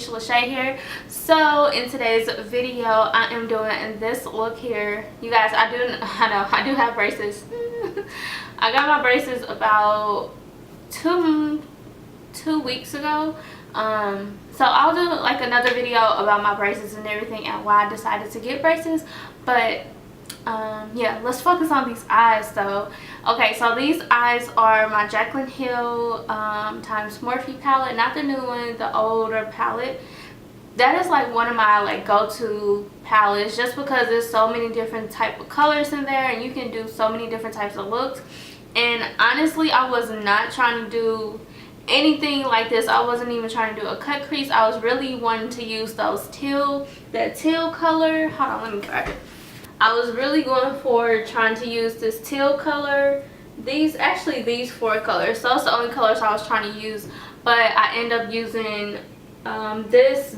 Kanisha Lachey here. So in today's video, I am doing this look here. You guys, I do have braces. I got my braces about two weeks ago. So I'll do like another video about my braces and everything and why I decided to get braces. But yeah, let's focus on these eyes though. Okay, so these eyes are my Jaclyn Hill times Morphe palette, not the new one, the older palette. That is like one of my like go-to palettes, just because there's so many different type of colors in there and you can do so many different types of looks. And honestly, I was not trying to do anything like this. I wasn't even trying to do a cut crease. I was really wanting to use those that teal color. Hold on, let me grab it. I was really going for trying to use this teal color. These four colors. So that's the only colors I was trying to use. But I end up using this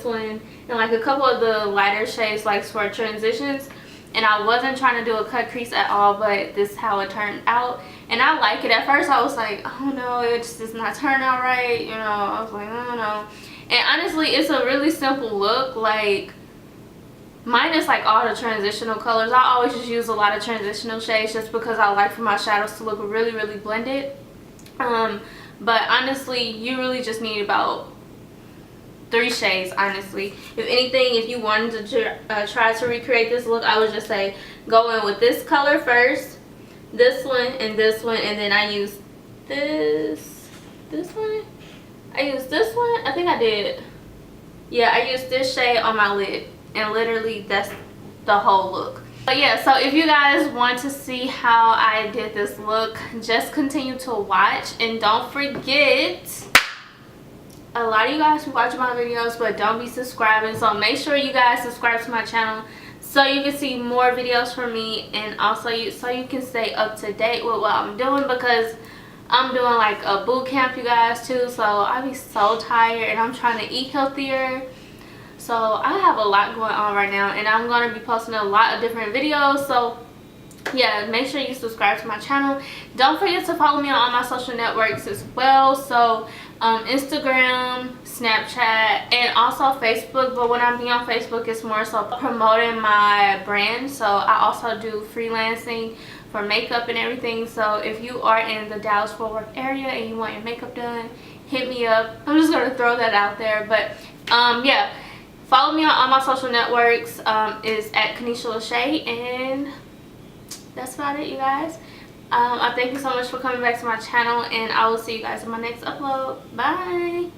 one, and like a couple of the lighter shades like for transitions. And I wasn't trying to do a cut crease at all, but this is how it turned out. And I like it. At first I was like, oh no, it just does not turn out right. You know, I was like, I don't know. And honestly, it's a really simple look. Like, minus like all the transitional colors. I always just use a lot of transitional shades just because I like for my shadows to look really, really blended. But honestly, you really just need about 3 shades, honestly. If anything, if you wanted to try to recreate this look, I would just say go in with this color first, this one, and then I use this one. I used this one. I think I did. Yeah, I used this shade on my lid, and literally that's the whole look. But yeah, so if you guys want to see how I did this look, just continue to watch. And don't forget, a lot of you guys who watch my videos but don't be subscribing, so make sure you guys subscribe to my channel so you can see more videos from me, and also so you can stay up to date with what I'm doing, because I'm doing like a boot camp, you guys, too. So I be so tired and I'm trying to eat healthier. So I have a lot going on right now, and I'm going to be posting a lot of different videos. So yeah, make sure you subscribe to my channel. Don't forget to follow me on all my social networks as well. So Instagram, Snapchat, and also Facebook. But when I'm being on Facebook, it's more so promoting my brand. So I also do freelancing for makeup and everything. So if you are in the Dallas-Fort Worth area and you want your makeup done, hit me up. I'm just going to throw that out there. But yeah, follow me on all my social networks. Is at Kanisha Lachey, and that's about it, you guys. I thank you so much for coming back to my channel, and I will see you guys in my next upload. Bye.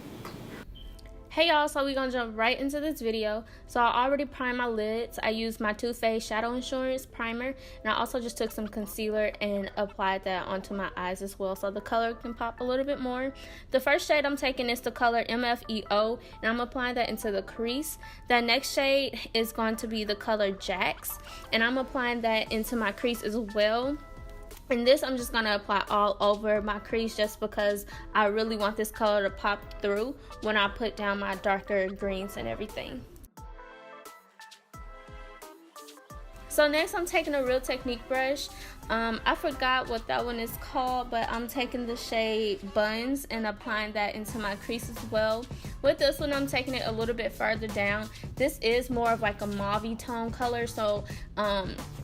Hey y'all, so we're gonna jump right into this video. So I already primed my lids. I used my Too Faced Shadow Insurance primer, and I also just took some concealer and applied that onto my eyes as well, so the color can pop a little bit more. The first shade I'm taking is the color M.F.E.O, and I'm applying that into the crease. That next shade is going to be the color Jax, and I'm applying that into my crease as well. And this I'm just going to apply all over my crease, just because I really want this color to pop through when I put down my darker greens and everything. So next I'm taking a Real Technique brush. I forgot what that one is called, but I'm taking the shade Buns and applying that into my crease as well. With this one, I'm taking it a little bit further down. This is more of like a mauve tone color, so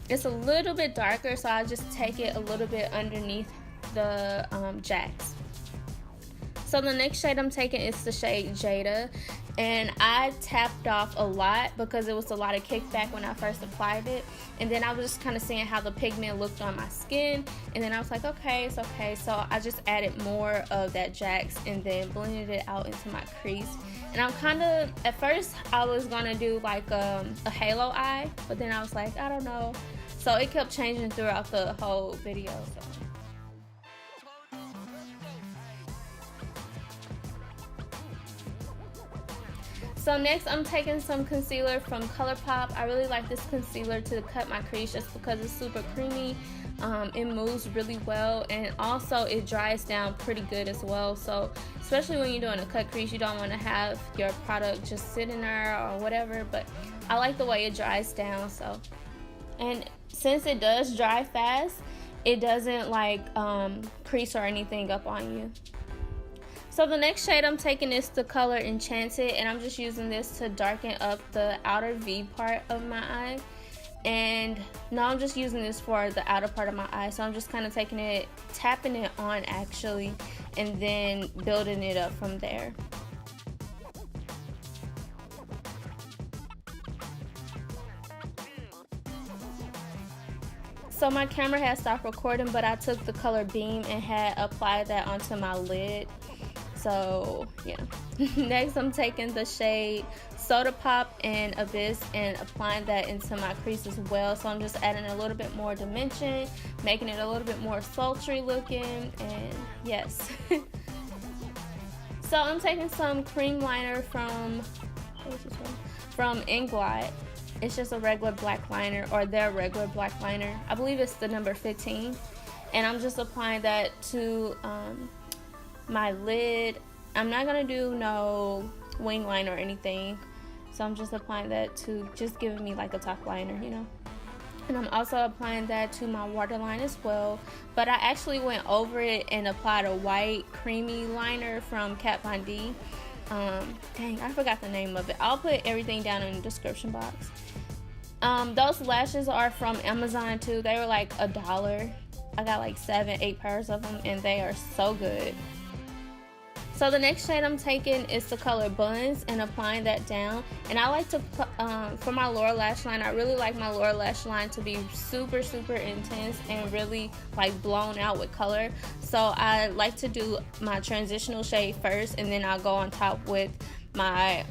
it's a little bit darker, so I just take it a little bit underneath the Jax. So the next shade I'm taking is the shade Jada, and I tapped off a lot because it was a lot of kickback when I first applied it, and then I was just kind of seeing how the pigment looked on my skin, and then I was like, okay, it's okay. So I just added more of that Jax and then blended it out into my crease. And I'm kind of, at first I was gonna do like a halo eye, but then I was like, I don't know. So it kept changing throughout the whole video. So next I'm taking some concealer from ColourPop. I really like this concealer to cut my crease just because it's super creamy. It moves really well, and also it dries down pretty good as well. So especially when you're doing a cut crease, you don't want to have your product just sitting there or whatever, but I like the way it dries down. So, and since it does dry fast, it doesn't like crease or anything up on you. So So the next shade I'm taking is the color Enchanted, and I'm just using this to darken up the outer V part of my eye. And no, I'm just using this for the outer part of my eye. So I'm just kind of taking it, tapping it on actually, and then building it up from there. So my camera had stopped recording, but I took the color Beam and had applied that onto my lid. So yeah. Next I'm taking the shade Soda Pop and Abyss and applying that into my crease as well. So I'm just adding a little bit more dimension, making it a little bit more sultry looking, and yes. So I'm taking some cream liner from, what's this one? From Inglot. It's just a regular black liner, or their regular black liner. I believe it's the number 15. And I'm just applying that to my lid. I'm not gonna do no wing liner or anything. So I'm just applying that to just giving me like a top liner, you know. And I'm also applying that to my waterline as well. But I actually went over it and applied a white creamy liner from Kat Von D. Dang, I forgot the name of it. I'll put everything down in the description box. Those lashes are from Amazon too. They were like $1. I got like 7-8 pairs of them, and they are so good. So the next shade I'm taking is the color Buns and applying that down. And I like to, for my lower lash line, I really like my lower lash line to be super intense and really like blown out with color. So I like to do my transitional shade first, and then I'll go on top with my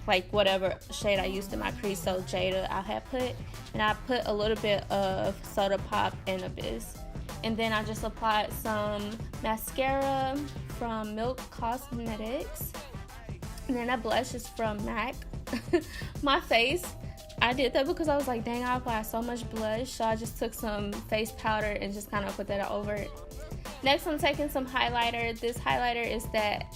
like whatever shade I used in my crease. So Jada I had put, and I put a little bit of Soda Pop and Abyss. And then I just applied some mascara from Milk Cosmetics, and then that blush is from MAC. My face, I did that because I was like, dang, I applied so much blush, so I just took some face powder and just kind of put that over it. Next I'm taking some highlighter. This highlighter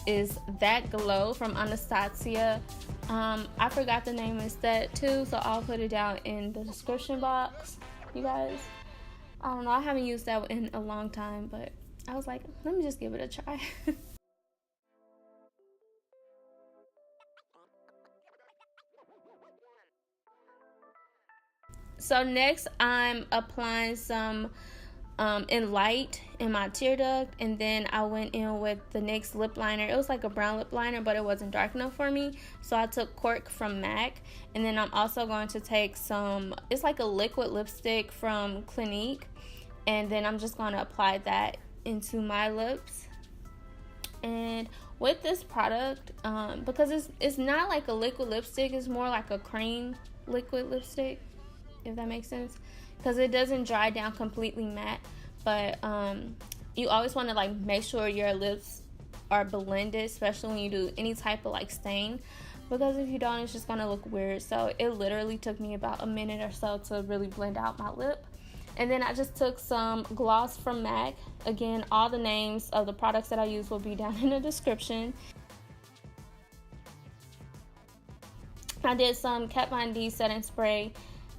is That Glow from Anastasia. I forgot the name is that too, so I'll put it down in the description box, you guys. I don't know, I haven't used that in a long time, but I was like, let me just give it a try. So next I'm applying some in light in my tear duct, and then I went in with the NYX lip liner. It was like a brown lip liner, but it wasn't dark enough for me, so I took Cork from MAC. And then I'm also going to take some, it's like a liquid lipstick from Clinique, and then I'm just going to apply that into my lips. And with this product, because it's not like a liquid lipstick, it's more like a cream liquid lipstick, if that makes sense, because it doesn't dry down completely matte. But you always want to like make sure your lips are blended, especially when you do any type of like stain, because if you don't, it's just gonna look weird. So it literally took me about a minute or so to really blend out my lip. And then I just took some gloss from MAC. Again, all the names of the products that I use will be down in the description. I did some Kat Von D setting spray,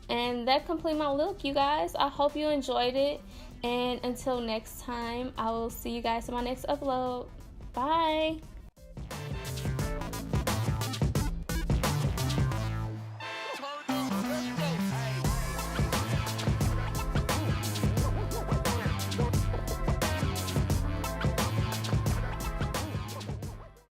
and that completed my look, you guys. I hope you enjoyed it, and until next time, I will see you guys in my next upload. Bye.